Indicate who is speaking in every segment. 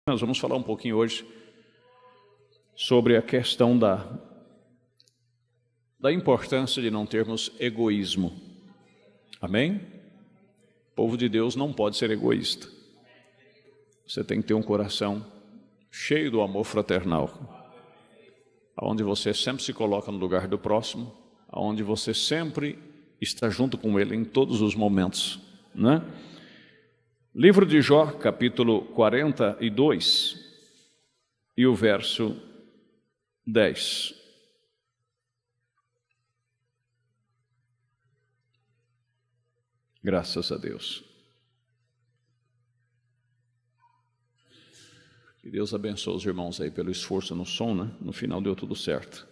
Speaker 1: Nós vamos falar um pouquinho hoje sobre a questão da importância de não termos egoísmo. Amém? O povo de Deus não pode ser egoísta. Você tem que ter um coração cheio do amor fraternal, onde você sempre se coloca no lugar do próximo, onde você sempre está junto com ele em todos os momentos, né? Livro de Jó, capítulo 42, e o verso 10. Graças a Deus. Que Deus abençoe os irmãos aí pelo esforço no som, né? No final deu tudo certo.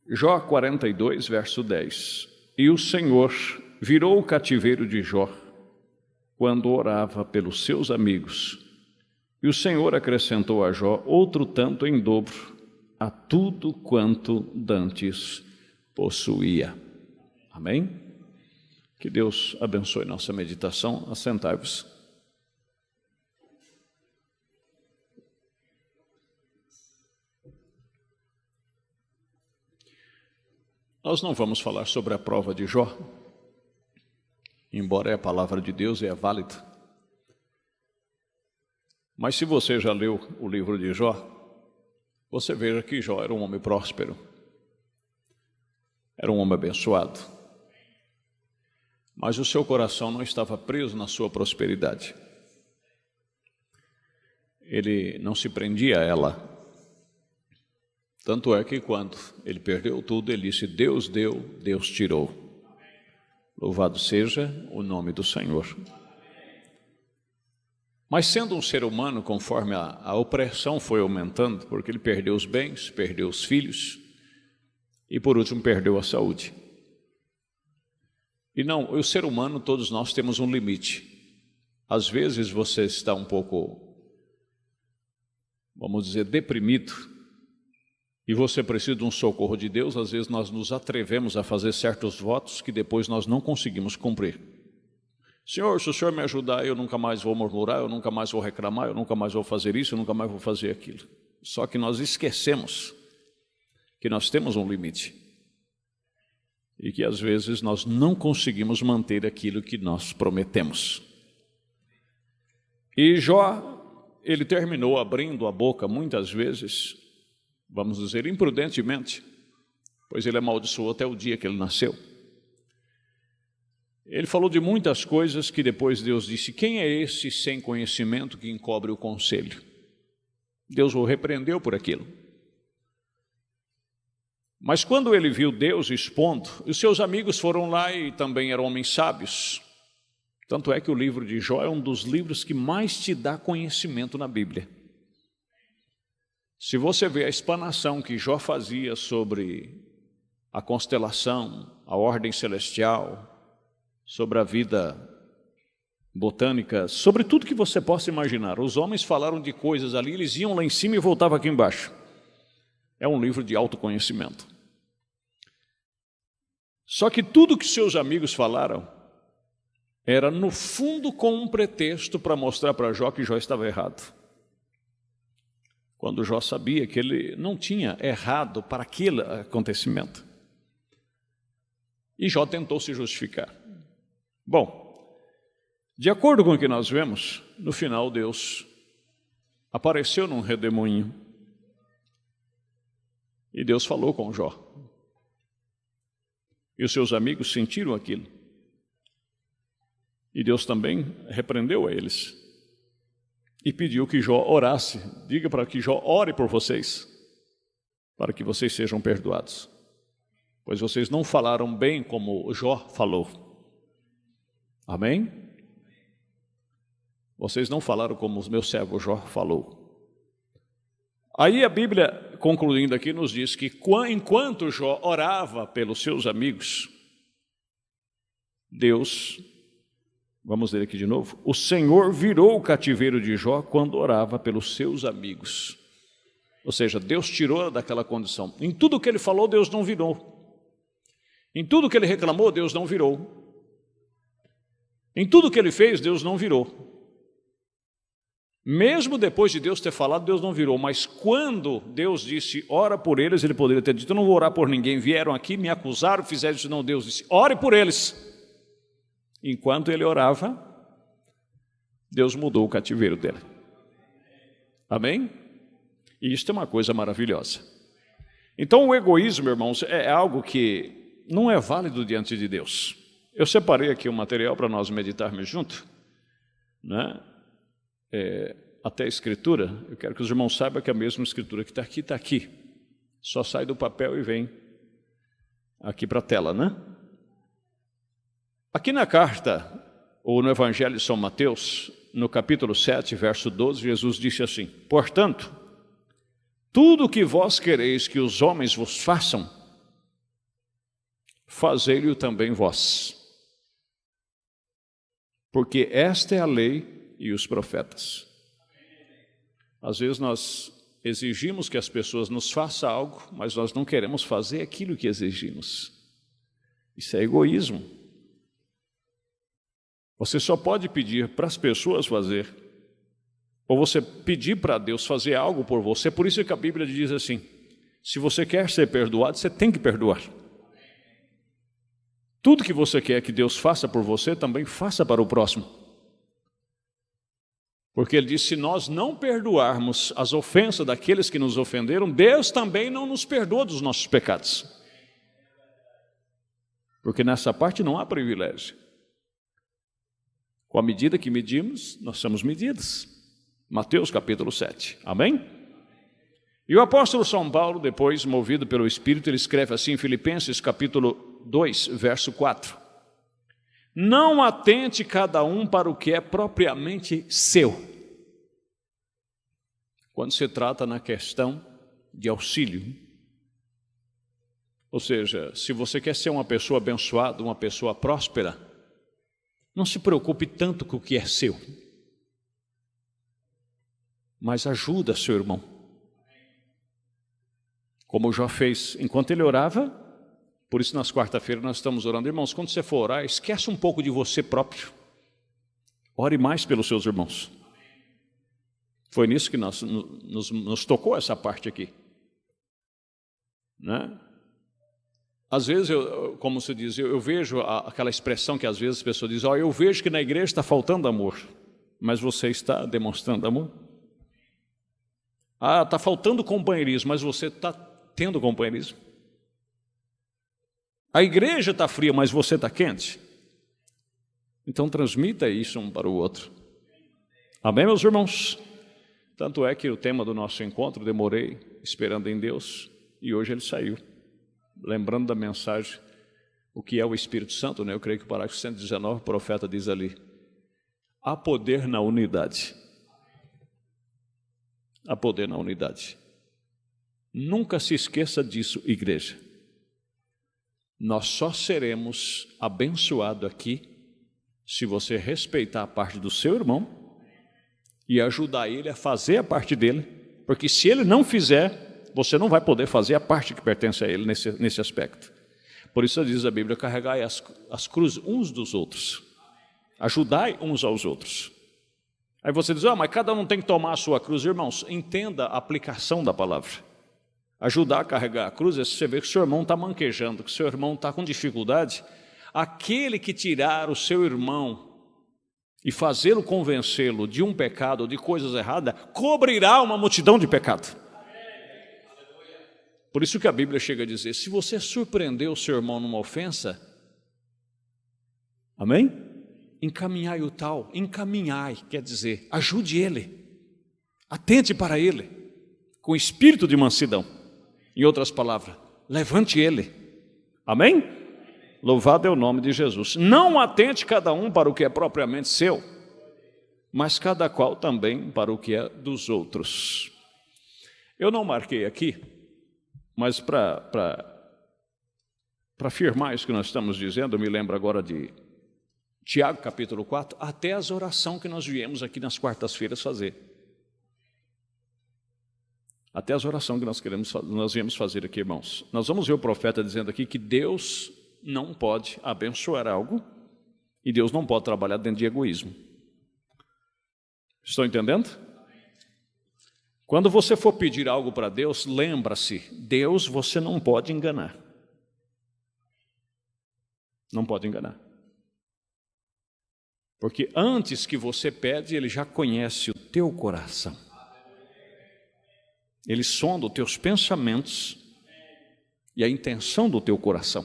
Speaker 1: Jó 42, verso 10. E o Senhor virou o cativeiro de Jó quando orava pelos seus amigos. E o Senhor acrescentou a Jó outro tanto em dobro a tudo quanto dantes possuía. Amém? Que Deus abençoe nossa meditação. Assentai-vos. Nós não vamos falar sobre a prova de Jó, embora é a palavra de Deus e é válida. Mas se você já leu o livro de Jó, você veja que Jó era um homem próspero, era um homem abençoado, mas o seu coração não estava preso na sua prosperidade. Ele não se prendia a ela. Tanto é que quando ele perdeu tudo, ele disse: Deus deu, Deus tirou. Louvado seja o nome do Senhor. Mas sendo um ser humano, conforme a opressão foi aumentando, porque ele perdeu os bens, perdeu os filhos e por último perdeu a saúde. E não, o ser humano, todos nós temos um limite. Às vezes você está um pouco, vamos dizer, deprimido, e você precisa de um socorro de Deus. Às vezes nós nos atrevemos a fazer certos votos que depois nós não conseguimos cumprir. Senhor, se o Senhor me ajudar, eu nunca mais vou murmurar, eu nunca mais vou reclamar, eu nunca mais vou fazer isso, eu nunca mais vou fazer aquilo. Só que nós esquecemos que nós temos um limite e que às vezes nós não conseguimos manter aquilo que nós prometemos. E Jó, ele terminou abrindo a boca muitas vezes, vamos dizer, imprudentemente, pois ele amaldiçoou até o dia que ele nasceu. Ele falou de muitas coisas que depois Deus disse: quem é esse sem conhecimento que encobre o conselho? Deus o repreendeu por aquilo. Mas quando ele viu Deus expondo, os seus amigos foram lá e também eram homens sábios. Tanto é que o livro de Jó é um dos livros que mais te dá conhecimento na Bíblia. Se você vê a explanação que Jó fazia sobre a constelação, a ordem celestial, sobre a vida botânica, sobre tudo que você possa imaginar, os homens falaram de coisas ali, eles iam lá em cima e voltavam aqui embaixo. É um livro de autoconhecimento. Só que tudo que seus amigos falaram era no fundo com um pretexto para mostrar para Jó que Jó estava errado. Quando Jó sabia que ele não tinha errado para aquele acontecimento. E Jó tentou se justificar. Bom, de acordo com o que nós vemos, no final Deus apareceu num redemoinho. E Deus falou com Jó. E os seus amigos sentiram aquilo. E Deus também repreendeu a eles. E pediu que Jó orasse. Diga para que Jó ore por vocês, para que vocês sejam perdoados. Pois vocês não falaram bem como Jó falou. Amém? Vocês não falaram como o meu servo Jó falou. Aí a Bíblia, concluindo aqui, nos diz que enquanto Jó orava pelos seus amigos, Deus... Vamos ler aqui de novo. O Senhor virou o cativeiro de Jó quando orava pelos seus amigos. Ou seja, Deus tirou daquela condição. Em tudo que ele falou, Deus não virou. Em tudo que ele reclamou, Deus não virou. Em tudo que ele fez, Deus não virou. Mesmo depois de Deus ter falado, Deus não virou. Mas quando Deus disse, ora por eles, ele poderia ter dito, eu não vou orar por ninguém. Vieram aqui, me acusaram, fizeram isso. Não, Deus disse, ore por eles. Enquanto ele orava, Deus mudou o cativeiro dele. Amém? E isso é uma coisa maravilhosa. Então o egoísmo, irmãos, é algo que não é válido diante de Deus. Eu separei aqui um material para nós meditarmos junto, né? Até a escritura, eu quero que os irmãos saibam que a mesma escritura que está aqui. Só sai do papel e vem aqui para a tela, né? Aqui na carta, ou no Evangelho de São Mateus, no capítulo 7, verso 12, Jesus disse assim, portanto, tudo o que vós quereis que os homens vos façam, fazei-lhe também vós. Porque esta é a lei e os profetas. Às vezes nós exigimos que as pessoas nos façam algo, mas nós não queremos fazer aquilo que exigimos. Isso é egoísmo. Você só pode pedir para as pessoas fazer, ou você pedir para Deus fazer algo por você. Por isso que a Bíblia diz assim, se você quer ser perdoado, você tem que perdoar. Tudo que você quer que Deus faça por você, também faça para o próximo. Porque ele diz, se nós não perdoarmos as ofensas daqueles que nos ofenderam, Deus também não nos perdoa dos nossos pecados. Porque nessa parte não há privilégio. Com a medida que medimos, nós somos medidos. Mateus capítulo 7. Amém? E o apóstolo São Paulo, depois, movido pelo Espírito, ele escreve assim em Filipenses capítulo 2, verso 4. Não atente cada um para o que é propriamente seu. Quando se trata na questão de auxílio. Ou seja, se você quer ser uma pessoa abençoada, uma pessoa próspera, não se preocupe tanto com o que é seu. Mas ajuda seu irmão. Como Jó fez enquanto ele orava. Por isso, nas quarta-feiras, nós estamos orando. Irmãos, quando você for orar, esquece um pouco de você próprio. Ore mais pelos seus irmãos. Foi nisso que nos tocou essa parte aqui. Né? Às vezes, como se diz, eu vejo aquela expressão que às vezes as pessoas dizem, eu vejo que na igreja está faltando amor. Mas você está demonstrando amor? Está faltando companheirismo, mas você está tendo companheirismo? A igreja está fria, mas você está quente? Então transmita isso um para o outro. Amém, meus irmãos? Tanto é que o tema do nosso encontro, demorei esperando em Deus, e hoje ele saiu. Lembrando da mensagem, o que é o Espírito Santo, né? Eu creio que o parágrafo 119, o profeta diz ali, há poder na unidade. Há poder na unidade. Nunca se esqueça disso, igreja. Nós só seremos abençoados aqui se você respeitar a parte do seu irmão e ajudar ele a fazer a parte dele, porque se ele não fizer, você não vai poder fazer a parte que pertence a ele nesse aspecto. Por isso diz a Bíblia, carregai as cruzes uns dos outros, ajudai uns aos outros. Aí você diz, mas cada um tem que tomar a sua cruz. Irmãos, entenda a aplicação da palavra. Ajudar a carregar a cruz é se você vê que o seu irmão está manquejando, que o seu irmão está com dificuldade. Aquele que tirar o seu irmão e fazê-lo convencê-lo de um pecado ou de coisas erradas, cobrirá uma multidão de pecado. Por isso que a Bíblia chega a dizer, se você surpreender o seu irmão numa ofensa, amém? Encaminhai o tal, encaminhai, quer dizer, ajude ele, atente para ele, com espírito de mansidão. Em outras palavras, levante ele. Amém? Louvado é o nome de Jesus. Não atente cada um para o que é propriamente seu, mas cada qual também para o que é dos outros. Eu não marquei aqui, mas para afirmar isso que nós estamos dizendo, eu me lembro agora de Tiago capítulo 4, até as orações que nós viemos aqui nas quartas-feiras fazer. Até as orações que nós viemos fazer aqui, irmãos. Nós vamos ver o profeta dizendo aqui que Deus não pode abençoar algo e Deus não pode trabalhar dentro de egoísmo. Estão entendendo? Quando você for pedir algo para Deus, lembra-se, Deus você não pode enganar. Não pode enganar. Porque antes que você pede, Ele já conhece o teu coração. Ele sonda os teus pensamentos e a intenção do teu coração.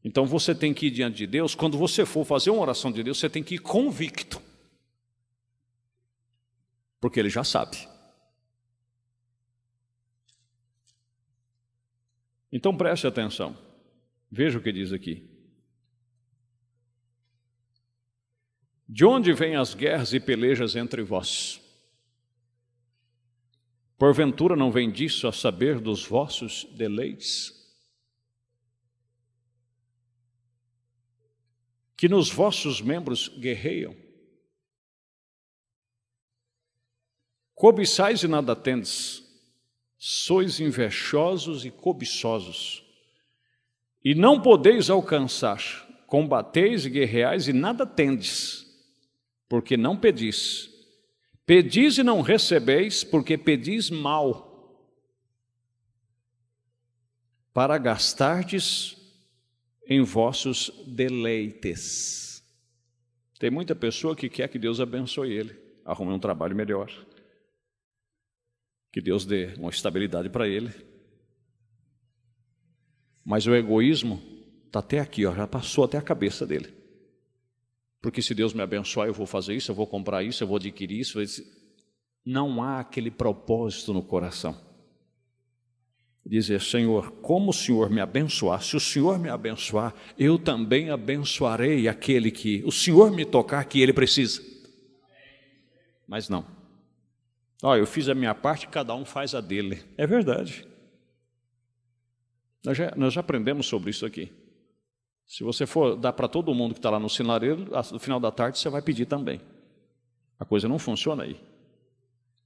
Speaker 1: Então você tem que ir diante de Deus. Quando você for fazer uma oração de Deus, você tem que ir convicto. Porque Ele já sabe. Então preste atenção. Veja o que diz aqui. De onde vêm as guerras e pelejas entre vós? Porventura não vem disso a saber dos vossos deleites? Que nos vossos membros guerreiam? Cobiçais e nada tendes, sois invejosos e cobiçosos, e não podeis alcançar, combateis e guerreais e nada tendes, porque não pedis. Pedis e não recebeis, porque pedis mal, para gastardes em vossos deleites. Tem muita pessoa que quer que Deus abençoe ele, arrume um trabalho melhor, que Deus dê uma estabilidade para ele. Mas o egoísmo está até aqui, ó, já passou até a cabeça dele. Porque se Deus me abençoar, eu vou fazer isso, eu vou comprar isso, eu vou adquirir isso. Não há aquele propósito no coração. Dizer, Senhor, como o Senhor me abençoar, se o Senhor me abençoar, eu também abençoarei aquele que o Senhor me tocar, que ele precisa. Mas não. Ó, eu fiz a minha parte, cada um faz a dele. É verdade. Nós já aprendemos sobre isso aqui. Se você for dar para todo mundo que está lá no sinareiro, no final da tarde você vai pedir também. A coisa não funciona aí.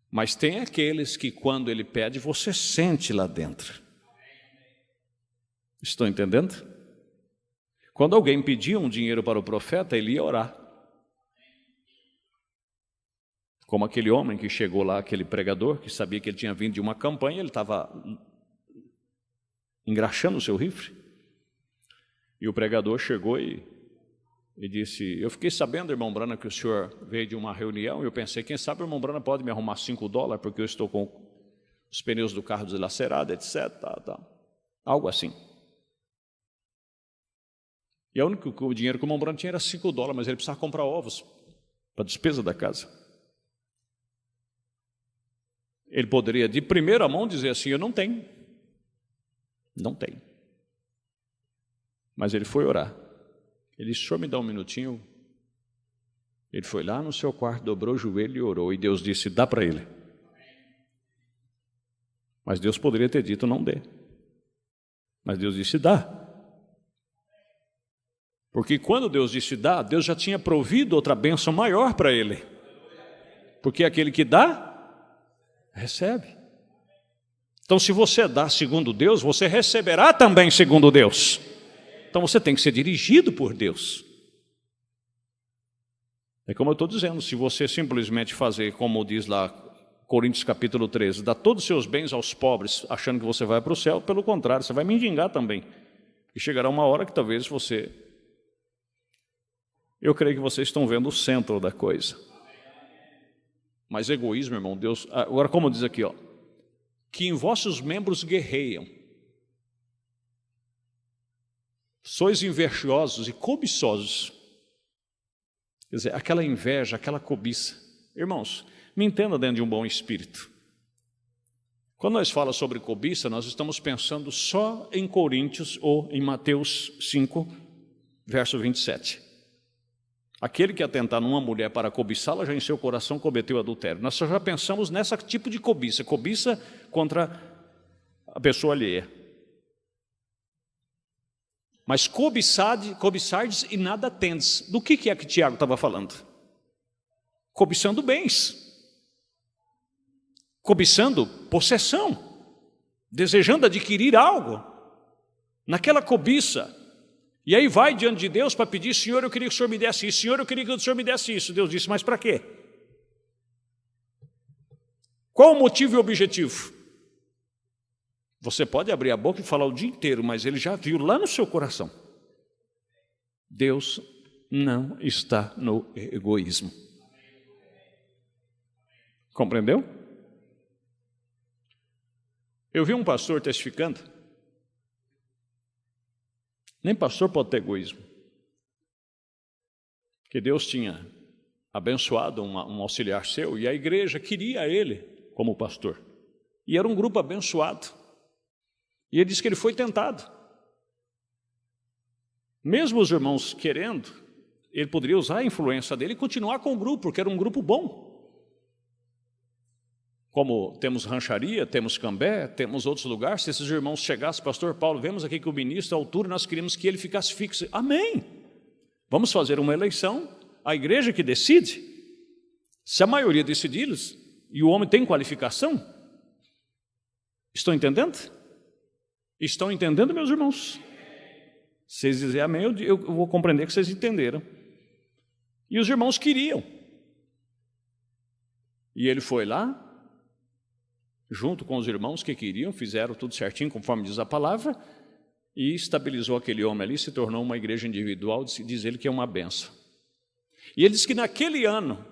Speaker 1: Mas tem aqueles que quando ele pede, você sente lá dentro. Estão entendendo? Quando alguém pedia um dinheiro para o profeta, ele ia orar. Como aquele homem que chegou lá, aquele pregador, que sabia que ele tinha vindo de uma campanha, ele estava engraxando o seu rifle. E o pregador chegou e disse, eu fiquei sabendo, irmão Brana, que o senhor veio de uma reunião, e eu pensei, quem sabe o irmão Brana pode me arrumar $5, porque eu estou com os pneus do carro dilacerados, etc. Algo assim. E o dinheiro que o irmão Brana tinha era $5, mas ele precisava comprar ovos para a despesa da casa. Ele poderia, de primeira mão, dizer assim, eu não tenho. Não tenho. Mas ele foi orar. Ele disse, o senhor me dá um minutinho? Ele foi lá no seu quarto, dobrou o joelho e orou. E Deus disse, dá para ele. Mas Deus poderia ter dito, não dê. Mas Deus disse, dá. Porque quando Deus disse dá, Deus já tinha provido outra bênção maior para ele. Porque aquele que dá, recebe. Então, se você dá segundo Deus, você receberá também segundo Deus. Então você tem que ser dirigido por Deus. É como eu estou dizendo, se você simplesmente fazer, como diz lá, Coríntios capítulo 13, dar todos os seus bens aos pobres, achando que você vai para o céu, pelo contrário, você vai mendigar também. E chegará uma hora que talvez você... Eu creio que vocês estão vendo o centro da coisa. Mas egoísmo, irmão, Deus... Agora, como diz aqui, ó, que em vossos membros guerreiam. Sois invejosos e cobiçosos. Quer dizer, aquela inveja, aquela cobiça. Irmãos, me entenda dentro de um bom espírito. Quando nós falamos sobre cobiça, nós estamos pensando só em Coríntios ou em Mateus 5, verso 27. Aquele que atentar numa mulher para cobiçá-la, já em seu coração cometeu adultério. Nós só já pensamos nesse tipo de cobiça, cobiça contra a pessoa alheia. Mas cobiçardes e nada tendes. Do que é que Tiago estava falando? Cobiçando bens. Cobiçando possessão. Desejando adquirir algo. Naquela cobiça. E aí vai diante de Deus para pedir, Senhor, eu queria que o Senhor me desse isso. Senhor, eu queria que o Senhor me desse isso. Deus disse, mas para quê? Qual o motivo e o objetivo? Você pode abrir a boca e falar o dia inteiro, mas ele já viu lá no seu coração. Deus não está no egoísmo. Compreendeu? Eu vi um pastor testificando. Nem pastor pode ter egoísmo. Que Deus tinha abençoado um auxiliar seu e a igreja queria ele como pastor. E era um grupo abençoado. E ele disse que ele foi tentado. Mesmo os irmãos querendo, ele poderia usar a influência dele e continuar com o grupo, porque era um grupo bom. Como temos rancharia, temos Cambé, temos outros lugares, se esses irmãos chegassem, pastor Paulo, vemos aqui que o ministro, à altura, nós queríamos que ele ficasse fixo. Amém! Vamos fazer uma eleição, a igreja que decide. Se a maioria decidir, e o homem tem qualificação, estão entendendo? Estão entendendo, meus irmãos? Se vocês dizerem amém, eu vou compreender que vocês entenderam. E os irmãos queriam. E ele foi lá, junto com os irmãos que queriam, fizeram tudo certinho, conforme diz a palavra, e estabilizou aquele homem ali, se tornou uma igreja individual, diz ele que é uma benção. E ele diz que naquele ano,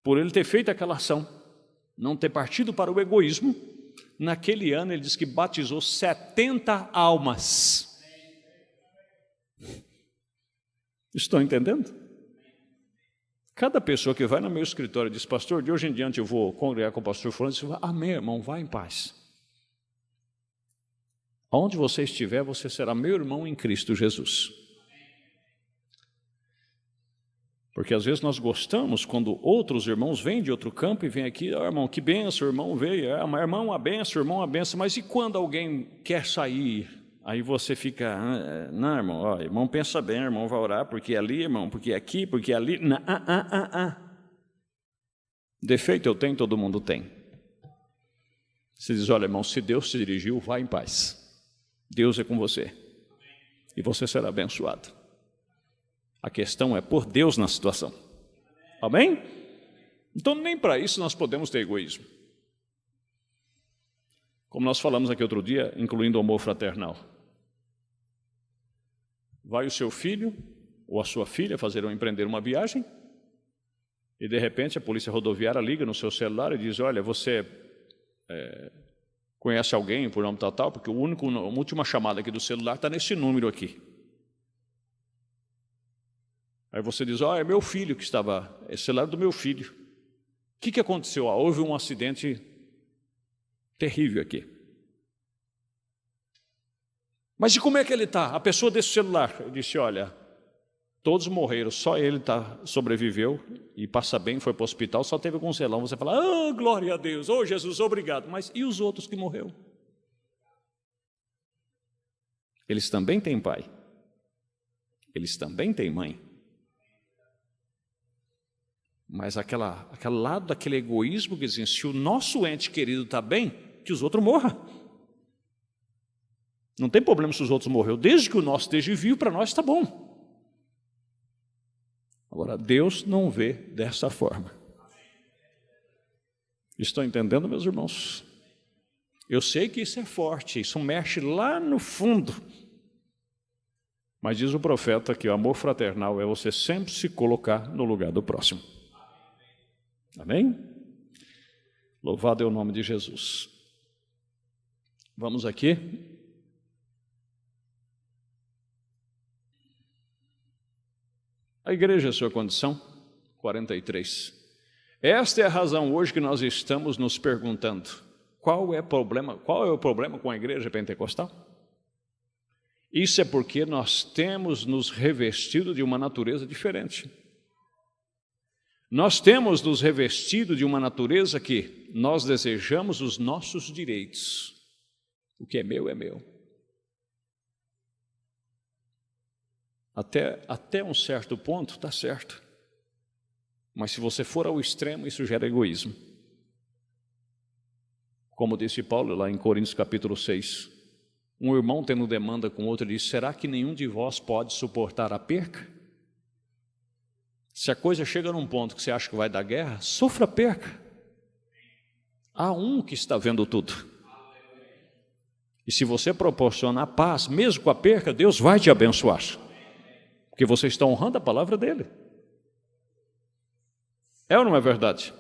Speaker 1: por ele ter feito aquela ação, não ter partido para o egoísmo, naquele ano ele diz que batizou 70 almas. Estão entendendo? Cada pessoa que vai no meu escritório e diz, pastor, de hoje em diante eu vou congregar com o pastor fulano, diz, amém, irmão, vá em paz. Onde você estiver, você será meu irmão em Cristo Jesus. Porque às vezes nós gostamos quando outros irmãos vêm de outro campo e vêm aqui, irmão, que benção, irmão veio, irmão, a benção, mas e quando alguém quer sair? Aí você fica, não, irmão, ó, irmão, pensa bem, irmão, vai orar, porque ali, irmão, porque aqui, porque ali, Defeito eu tenho, todo mundo tem. Você diz, olha, irmão, se Deus te dirigiu, vá em paz. Deus é com você. E você será abençoado. A questão é pôr Deus na situação. Amém? Então, nem para isso nós podemos ter egoísmo. Como nós falamos aqui outro dia, incluindo o amor fraternal. Vai o seu filho ou a sua filha empreender uma viagem e, de repente, a polícia rodoviária liga no seu celular e diz, olha, você conhece alguém por nome tal, porque a última chamada aqui do celular está nesse número aqui. Aí você diz, é meu filho que estava, é o celular do meu filho. O que aconteceu? Houve um acidente terrível aqui. Mas e como é que ele está? A pessoa desse celular, eu disse, olha, todos morreram, só ele sobreviveu e passa bem, foi para o hospital, só teve algum selão. Você fala, glória a Deus, Jesus, obrigado. Mas e os outros que morreram? Eles também têm pai. Eles também têm mãe. Mas aquele lado daquele egoísmo que diz, se o nosso ente querido está bem, que os outros morram. Não tem problema se os outros morreram, desde que o nosso esteja vivo, para nós está bom. Agora, Deus não vê dessa forma. Estão entendendo, meus irmãos? Eu sei que isso é forte, isso mexe lá no fundo. Mas diz o profeta que o amor fraternal é você sempre se colocar no lugar do próximo. Amém? Louvado é o nome de Jesus. Vamos aqui. A igreja é a sua condição, 43. Esta é a razão hoje que nós estamos nos perguntando, qual é o problema com a igreja pentecostal? Isso é porque nós temos nos revestido de uma natureza diferente. Nós temos nos revestido de uma natureza que nós desejamos os nossos direitos. O que é meu é meu. Até um certo ponto está certo. Mas se você for ao extremo, isso gera egoísmo. Como disse Paulo lá em Coríntios capítulo 6, um irmão tendo demanda com outro, ele diz, será que nenhum de vós pode suportar a perca? Se a coisa chega num ponto que você acha que vai dar guerra, sofra a perca. Há um que está vendo tudo. E se você proporcionar paz, mesmo com a perca, Deus vai te abençoar. Porque você está honrando a palavra dele. É ou não é verdade?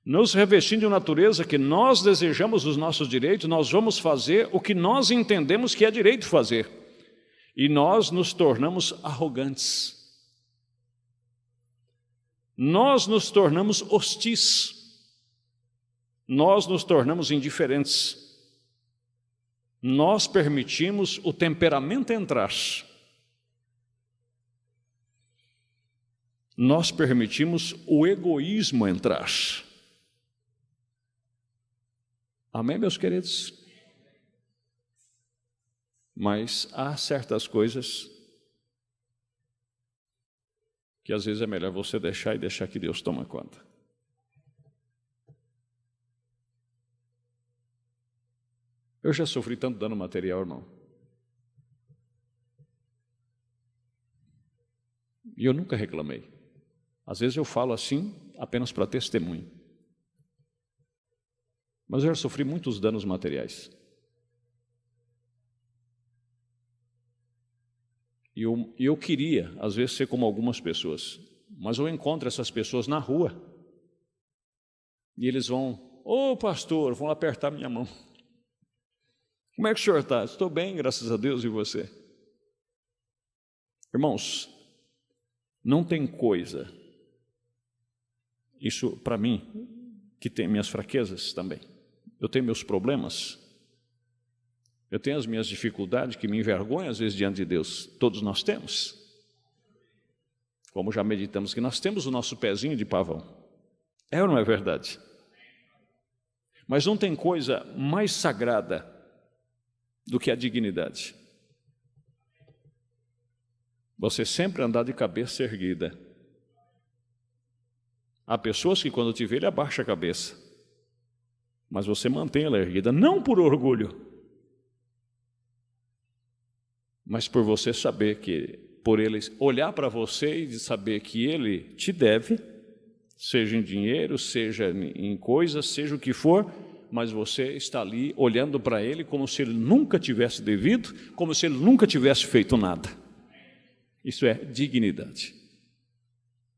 Speaker 1: Nos revestindo de natureza que nós desejamos os nossos direitos, nós vamos fazer o que nós entendemos que é direito fazer. E nós nos tornamos arrogantes. Nós nos tornamos hostis. Nós nos tornamos indiferentes. Nós permitimos o temperamento entrar. Nós permitimos o egoísmo entrar. Amém, meus queridos? Mas há certas coisas que às vezes é melhor você deixar e deixar que Deus tome conta. Eu já sofri tanto dano material, irmão. E eu nunca reclamei. Às vezes eu falo assim apenas para testemunho. Mas eu já sofri muitos danos materiais. E eu queria, às vezes, ser como algumas pessoas. Mas eu encontro essas pessoas na rua. E eles vão, ô pastor, vão apertar minha mão. Como é que o senhor está? Estou bem, graças a Deus, e você? Irmãos, não tem coisa, isso para mim, que tem minhas fraquezas também. Eu tenho meus problemas, eu tenho as minhas dificuldades que me envergonham às vezes diante de Deus. Todos nós temos. Como já meditamos que nós temos o nosso pezinho de pavão. É ou não é verdade? Mas não tem coisa mais sagrada do que a dignidade. Você sempre andar de cabeça erguida. Há pessoas que quando te vê, ele abaixa a cabeça. Mas você mantém ela erguida, não por orgulho, mas por você saber que, por ele olhar para você e saber que ele te deve, seja em dinheiro, seja em coisas, seja o que for, mas você está ali olhando para ele como se ele nunca tivesse devido, como se ele nunca tivesse feito nada. Isso é dignidade.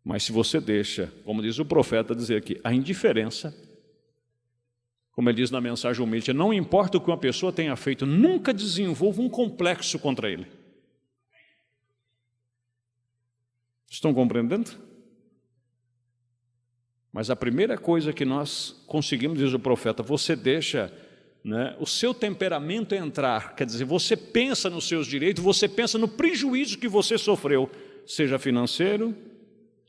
Speaker 1: Mas se você deixa, como diz o profeta dizer aqui, a indiferença, como ele diz na mensagem humilde, não importa o que uma pessoa tenha feito, nunca desenvolva um complexo contra ele. Estão compreendendo? Mas a primeira coisa que nós conseguimos, diz o profeta, você deixa, né, o seu temperamento entrar, quer dizer, você pensa nos seus direitos, você pensa no prejuízo que você sofreu, seja financeiro,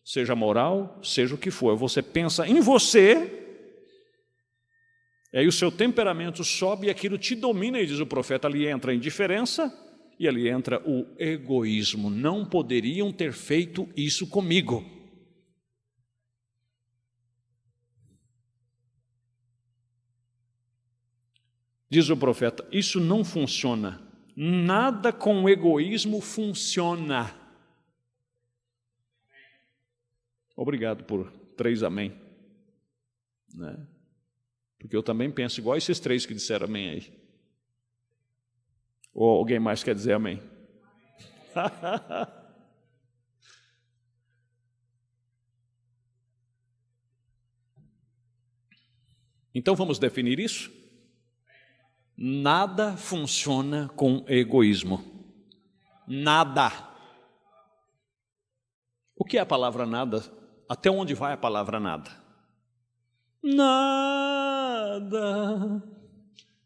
Speaker 1: seja moral, seja o que for, você pensa em você. Aí o seu temperamento sobe e aquilo te domina, e diz o profeta, ali entra a indiferença e ali entra o egoísmo. Não poderiam ter feito isso comigo. Diz o profeta, isso não funciona. Nada com egoísmo funciona. Obrigado por 3 amém. Né? Porque eu também penso igual esses 3 que disseram amém aí. Ou alguém mais quer dizer amém? Então vamos definir isso? Nada funciona com egoísmo. Nada. O que é a palavra nada? Até onde vai a palavra nada? Nada,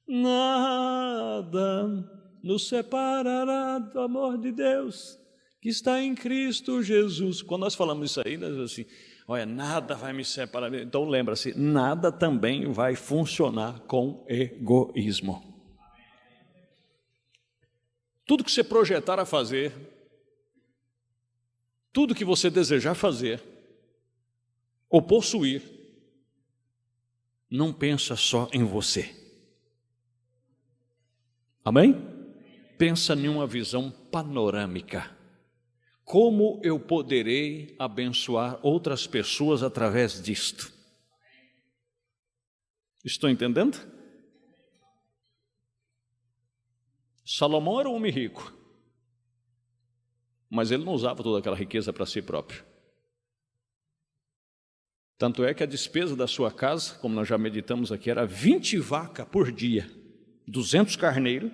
Speaker 1: nada nos separará do amor de Deus que está em Cristo Jesus. Quando nós falamos isso aí, nós assim, olha, nada vai me separar. Então lembra-se, nada também vai funcionar com egoísmo. Tudo que você projetar a fazer, tudo que você desejar fazer ou possuir, não pensa só em você. Amém? Pensa em uma visão panorâmica. Como eu poderei abençoar outras pessoas através disto? Estou entendendo? Salomão era um homem rico, mas ele não usava toda aquela riqueza para si próprio. Tanto é que a despesa da sua casa, como nós já meditamos aqui, era 20 vacas por dia, 200 carneiros,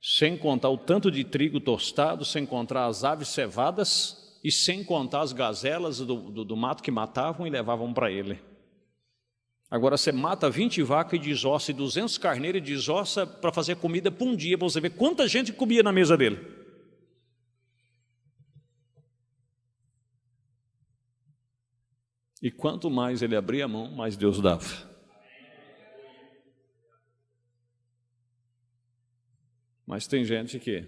Speaker 1: sem contar o tanto de trigo tostado, sem contar as aves cevadas e sem contar as gazelas do mato que matavam e levavam para ele. Agora você mata 20 vacas e desossa, e 200 carneiros e desossa para fazer comida por um dia, para você ver quanta gente comia na mesa dele. E quanto mais ele abria a mão, mais Deus dava. Mas tem gente que...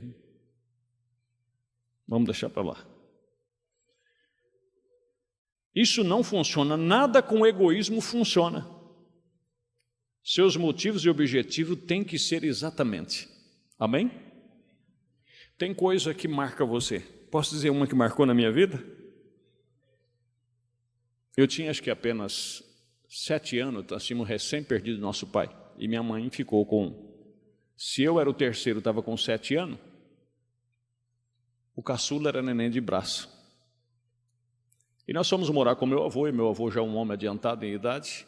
Speaker 1: Vamos deixar para lá. Isso não funciona, nada com egoísmo funciona. Seus motivos e objetivos têm que ser exatamente. Amém? Tem coisa que marca você. Posso dizer uma que marcou na minha vida? Eu tinha acho que apenas 7 anos, nós tínhamos recém perdido nosso pai. E minha mãe ficou com... Se eu era o terceiro, estava com 7 anos, o caçula era neném de braço. E nós fomos morar com meu avô, e meu avô já é um homem adiantado em idade.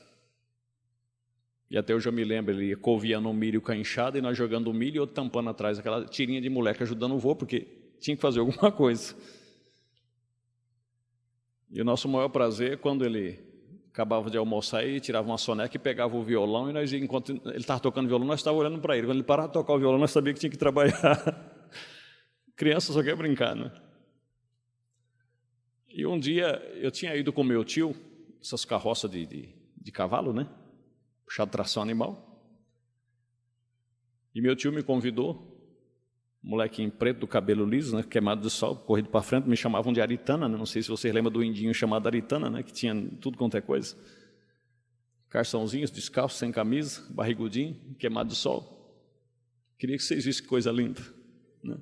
Speaker 1: E até hoje eu me lembro, ele coviando um milho com a enxada, e nós jogando o milho e outro tampando atrás, aquela tirinha de moleque ajudando o vô, porque tinha que fazer alguma coisa. E o nosso maior prazer é quando ele acabava de almoçar e tirava uma soneca e pegava o violão, e nós, enquanto ele estava tocando violão, nós estávamos olhando para ele. Quando ele parava de tocar o violão, nós sabíamos que tinha que trabalhar. Criança só quer brincar, né? E um dia eu tinha ido com meu tio, essas carroças de cavalo, né? Puxado tração animal. E meu tio me convidou, molequinho preto, do cabelo liso, né? Queimado de sol, corrido para frente, me chamavam de Aritana, né? Não sei se vocês lembram do indinho chamado Aritana, né? Que tinha tudo quanto é coisa. Carçãozinhos, descalço, sem camisa, barrigudinho, queimado de sol. Queria que vocês vissem que coisa linda, né?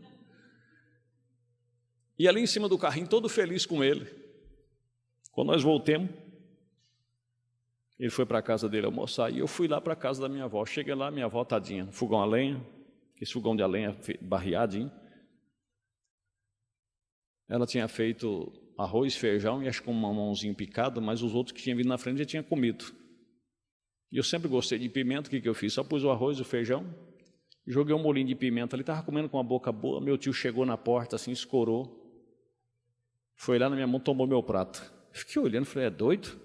Speaker 1: E ali em cima do carrinho, todo feliz com ele. Quando nós voltamos, ele foi para a casa dele almoçar, e eu fui lá para a casa da minha avó. Cheguei lá, minha avó tadinha, fogão a lenha, esse fogão de a lenha barreadinho. Ela tinha feito arroz, feijão e acho que um mamãozinho picado, mas os outros que tinham vindo na frente já tinham comido. E eu sempre gostei de pimenta, o que eu fiz? Só pus o arroz, o feijão, joguei um molinho de pimenta ali, estava comendo com a boca boa, meu tio chegou na porta assim, escorou, foi lá na minha mão, tomou meu prato. Fiquei olhando, falei, é doido?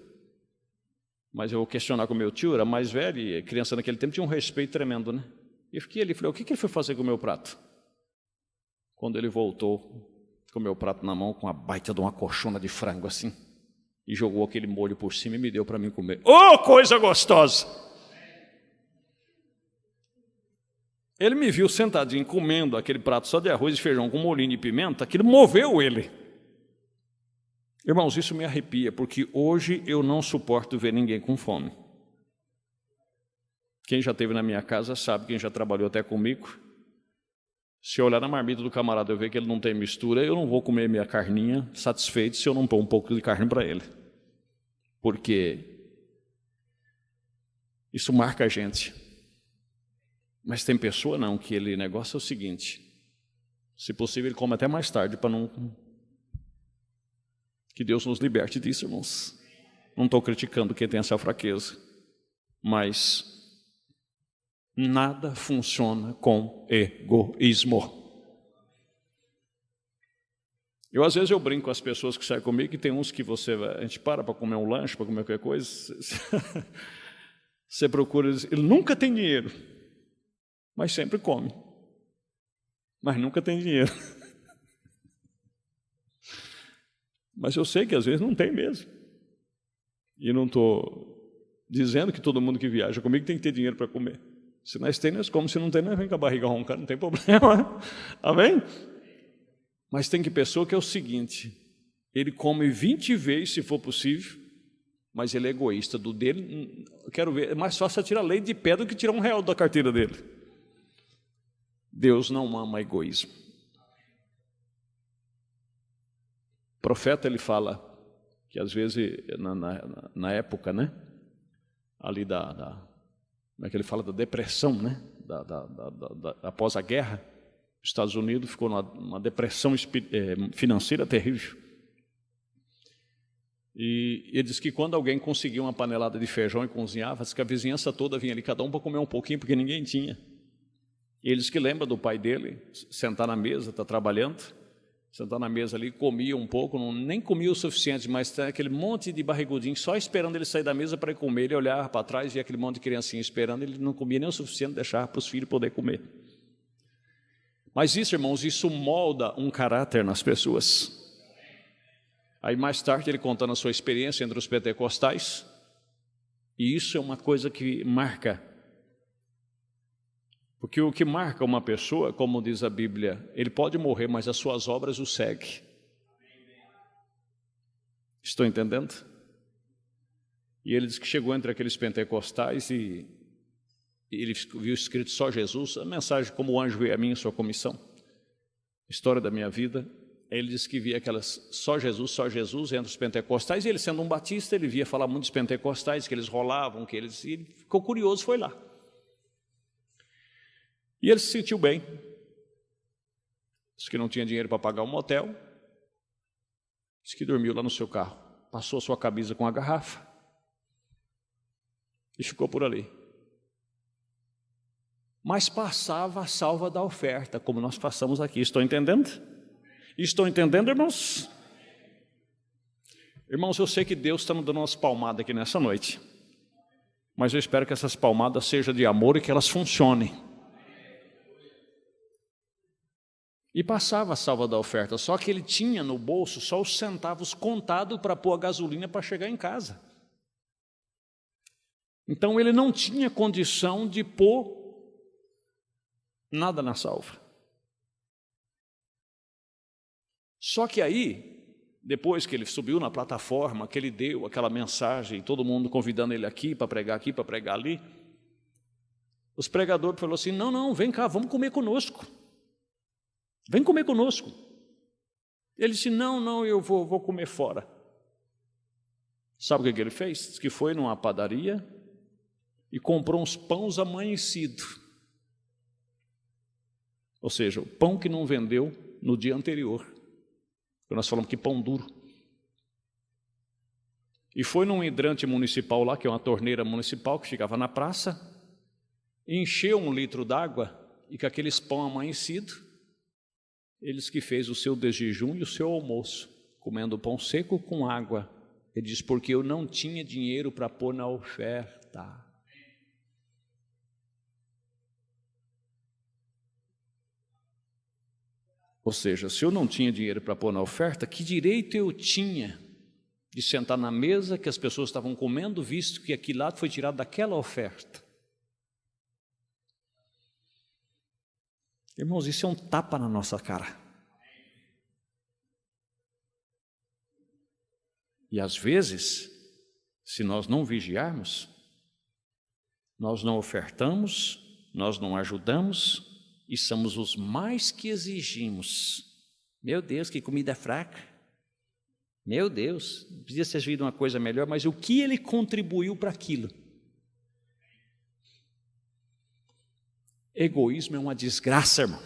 Speaker 1: Mas eu vou questionar com meu tio, era mais velho, e criança naquele tempo tinha um respeito tremendo, né? E eu fiquei ali, falei, o que ele foi fazer com o meu prato? Quando ele voltou com o meu prato na mão, com uma baita de uma coxona de frango assim, e jogou aquele molho por cima e me deu para mim comer. Oh, coisa gostosa! Ele me viu sentadinho comendo aquele prato só de arroz e feijão com molhinho de pimenta, aquilo moveu ele. Irmãos, isso me arrepia, porque hoje eu não suporto ver ninguém com fome. Quem já esteve na minha casa sabe, quem já trabalhou até comigo, se eu olhar na marmita do camarada e eu ver que ele não tem mistura, eu não vou comer minha carninha satisfeito se eu não pôr um pouco de carne para ele. Porque isso marca a gente. Mas tem pessoa não, que ele negócio é o seguinte, se possível ele come até mais tarde para não... Que Deus nos liberte disso, irmãos. Não estou criticando quem tem essa fraqueza, mas nada funciona com egoísmo. Às vezes eu brinco com as pessoas que saem comigo, que tem uns que a gente para comer um lanche, para comer qualquer coisa, você procura, ele nunca tem dinheiro, mas sempre come, mas nunca tem dinheiro. Mas eu sei que às vezes não tem mesmo. E não estou dizendo que todo mundo que viaja comigo tem que ter dinheiro para comer. Se nós temos, como se não tem, nós vem com a barriga roncando, não tem problema. Amém? Mas tem que pessoa que é o seguinte, ele come 20 vezes se for possível, mas ele é egoísta. Do dele, eu quero ver, é mais fácil tirar leite de pedra do que tirar R$1 da carteira dele. Deus não ama egoísmo. O profeta, ele fala que às vezes, na época, né, ali como é que ele fala, da depressão, né? Após a guerra, os Estados Unidos ficou numa depressão financeira terrível. E ele diz que quando alguém conseguia uma panelada de feijão e cozinhava, diz que a vizinhança toda vinha ali, cada um para comer um pouquinho, porque ninguém tinha. E ele diz que lembra do pai dele, sentar na mesa, está trabalhando, sentar na mesa ali, comia um pouco, nem comia o suficiente, mas tem aquele monte de barrigudinho só esperando ele sair da mesa para ir comer. Ele olhava para trás e via aquele monte de criancinha esperando, ele não comia nem o suficiente, deixava para os filhos poder comer. Mas isso, irmãos, isso molda um caráter nas pessoas. Aí mais tarde ele contando a sua experiência entre os pentecostais, e isso é uma coisa que marca. Porque o que marca uma pessoa, como diz a Bíblia, ele pode morrer, mas as suas obras o seguem. Estou entendendo? E ele diz que chegou entre aqueles pentecostais e ele viu escrito só Jesus, a mensagem como o anjo veio a mim em sua comissão, história da minha vida. Ele disse que via aquelas só Jesus entre os pentecostais, e ele sendo um batista, ele via falar muito dos pentecostais, que eles rolavam, e ele ficou curioso, foi lá. E ele se sentiu bem. Disse que não tinha dinheiro para pagar um motel, disse que dormiu lá no seu carro, passou a sua camisa com a garrafa e ficou por ali. Mas passava a salva da oferta, como nós passamos aqui, estou entendendo? Estão entendendo, irmãos? Irmãos, eu sei que Deus está nos dando umas palmadas aqui nessa noite, mas eu espero que essas palmadas sejam de amor e que elas funcionem. E passava a salva da oferta, só que ele tinha no bolso só os centavos contados para pôr a gasolina para chegar em casa. Então ele não tinha condição de pôr nada na salva. Só que aí, depois que ele subiu na plataforma, que ele deu aquela mensagem, todo mundo convidando ele aqui, para pregar ali, os pregadores falaram assim, não, vem cá, vamos comer conosco. Vem comer conosco. Ele disse, não, eu vou comer fora. Sabe o que ele fez? Diz que foi numa padaria e comprou uns pães amanhecidos. Ou seja, o pão que não vendeu no dia anterior. Nós falamos que pão duro. E foi num hidrante municipal lá, que é uma torneira municipal que ficava na praça, encheu 1 litro d'água e com aqueles pão amanhecido, eles que fez o seu desjejum e o seu almoço, comendo pão seco com água. Ele diz, porque eu não tinha dinheiro para pôr na oferta. Ou seja, se eu não tinha dinheiro para pôr na oferta, que direito eu tinha de sentar na mesa que as pessoas estavam comendo, visto que aquele lado foi tirado daquela oferta? Irmãos, isso é um tapa na nossa cara. E às vezes, se nós não vigiarmos, nós não ofertamos, nós não ajudamos, e somos os mais que exigimos. Meu Deus, que comida fraca. Meu Deus, podia ter servido uma coisa melhor, mas o que ele contribuiu para aquilo? Egoísmo é uma desgraça, irmão.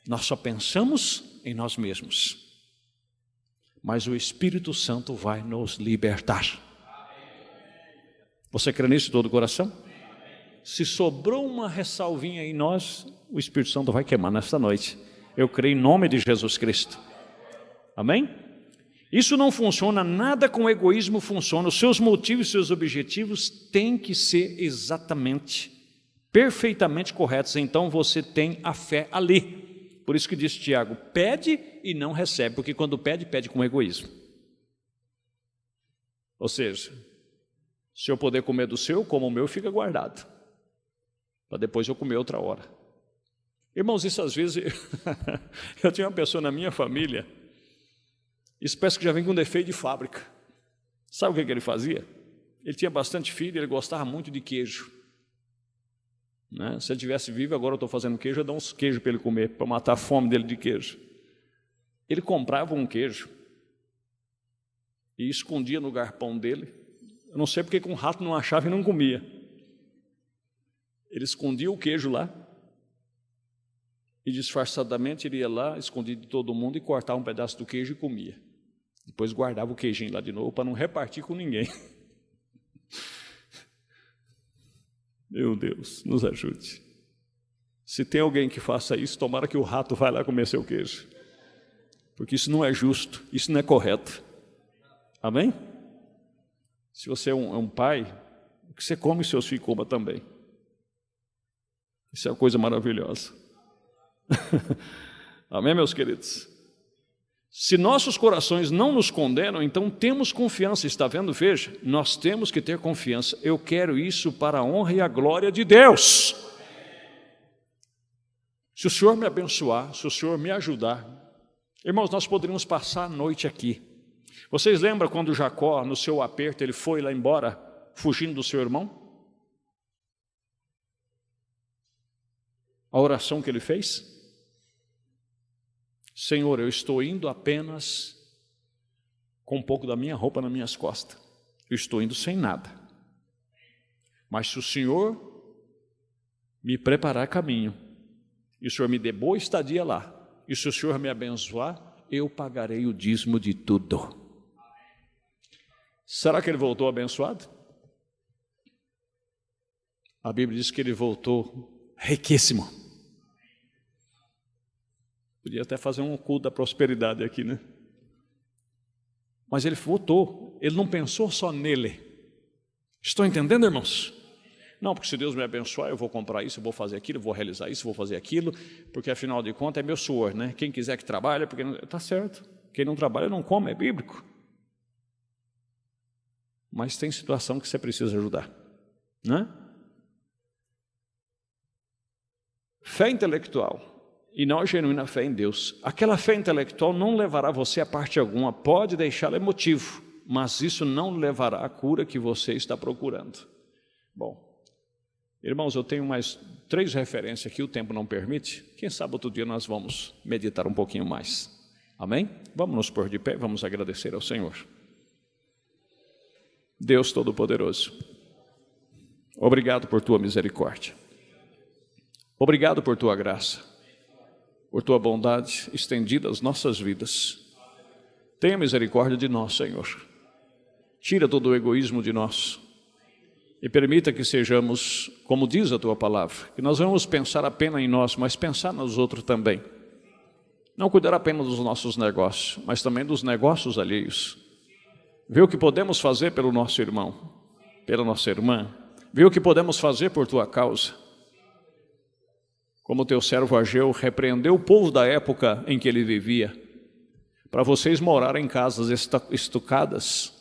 Speaker 1: Nós só pensamos em nós mesmos. Mas o Espírito Santo vai nos libertar. Você crê nisso de todo o coração? Se sobrou uma ressalvinha em nós, o Espírito Santo vai queimar nesta noite. Eu creio em nome de Jesus Cristo. Amém? Isso não funciona, nada com egoísmo funciona. Os seus motivos e seus objetivos têm que ser exatamente, perfeitamente corretos. Então você tem a fé ali. Por isso que diz Tiago, pede e não recebe, porque quando pede, pede com egoísmo. Ou seja, se eu puder comer do seu, como o meu, fica guardado, para depois eu comer outra hora. Irmãos, isso às vezes, eu tinha uma pessoa na minha família, isso parece que já vem com defeito de fábrica. Sabe o que ele fazia? Ele tinha bastante filho, ele gostava muito de queijo. Né? Se ele estivesse vivo, agora eu estou fazendo queijo, eu dou uns queijos para ele comer, para matar a fome dele de queijo. Ele comprava um queijo e escondia no garpão dele, Eu não sei porque um rato não achava e não comia. Ele escondia o queijo lá e disfarçadamente ele ia lá, escondido de todo mundo, e cortava um pedaço do queijo e comia. Depois guardava o queijinho lá de novo para não repartir com ninguém. Meu Deus, nos ajude. Se tem alguém que faça isso, tomara que o rato vá lá comer seu queijo. Porque isso não é justo, isso não é correto. Amém? Se você é um pai, o que você come, seus filhos comam também. Isso é uma coisa maravilhosa. Amém, meus queridos? Se nossos corações não nos condenam, então temos confiança. Está vendo? Veja, nós temos que ter confiança. Eu quero isso para a honra e a glória de Deus. Se o Senhor me abençoar, se o Senhor me ajudar, irmãos, nós poderíamos passar a noite aqui. Vocês lembram quando Jacó, no seu aperto, ele foi lá embora, fugindo do seu irmão? A oração que ele fez? Senhor, eu estou indo apenas com um pouco da minha roupa nas minhas costas. Eu estou indo sem nada. Mas se o Senhor me preparar caminho, e o Senhor me dê boa estadia lá, e se o Senhor me abençoar, eu pagarei o dízimo de tudo. Será que ele voltou abençoado? A Bíblia diz que ele voltou riquíssimo. Podia até fazer um culto da prosperidade aqui, né? Mas ele voltou, ele não pensou só nele. Estão entendendo, irmãos? Não, porque se Deus me abençoar, eu vou comprar isso, eu vou fazer aquilo, eu vou realizar isso, eu vou fazer aquilo, porque afinal de contas é meu suor, né? Quem quiser que trabalhe, porque não... Tá certo. Quem não trabalha não come, é bíblico. Mas tem situação que você precisa ajudar, né? Fé intelectual e não a genuína fé em Deus. Aquela fé intelectual não levará você a parte alguma, pode deixá-lo emotivo, mas isso não levará à cura que você está procurando. Bom, irmãos, eu tenho mais 3 referências aqui, o tempo não permite. Quem sabe outro dia nós vamos meditar um pouquinho mais. Amém? Vamos nos pôr de pé, vamos agradecer ao Senhor. Deus Todo-Poderoso, obrigado por Tua misericórdia. Obrigado por Tua graça, por Tua bondade estendida às nossas vidas. Tenha misericórdia de nós, Senhor. Tira todo o egoísmo de nós e permita que sejamos, como diz a Tua palavra, que nós vamos pensar apenas em nós, mas pensar nos outros também. Não cuidar apenas dos nossos negócios, mas também dos negócios alheios. Ver o que podemos fazer pelo nosso irmão, pela nossa irmã. Ver o que podemos fazer por Tua causa. Como Teu servo Ageu repreendeu o povo da época em que ele vivia, para vocês morarem em casas estucadas,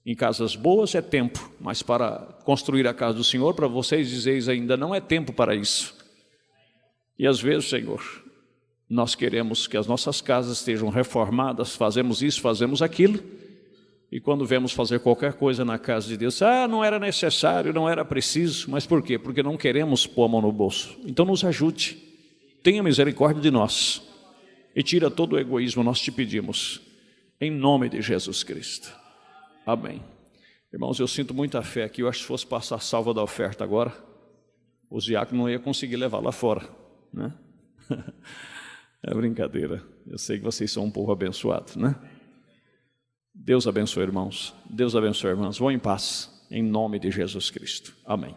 Speaker 1: em casas boas é tempo, mas para construir a casa do Senhor, para vocês dizeis ainda não é tempo para isso. E às vezes, Senhor, nós queremos que as nossas casas estejam reformadas, fazemos isso, fazemos aquilo, e quando vemos fazer qualquer coisa na casa de Deus, não era necessário, não era preciso, mas por quê? Porque não queremos pôr a mão no bolso. Então nos ajude, tenha misericórdia de nós e tira todo o egoísmo, nós te pedimos, em nome de Jesus Cristo. Amém. Irmãos, eu sinto muita fé aqui, eu acho que se fosse passar a salva da oferta agora, o diácono não ia conseguir levar lá fora, né? É brincadeira, eu sei que vocês são um povo abençoado, né? Deus abençoe, irmãos. Deus abençoe, irmãos. Vão em paz, em nome de Jesus Cristo. Amém.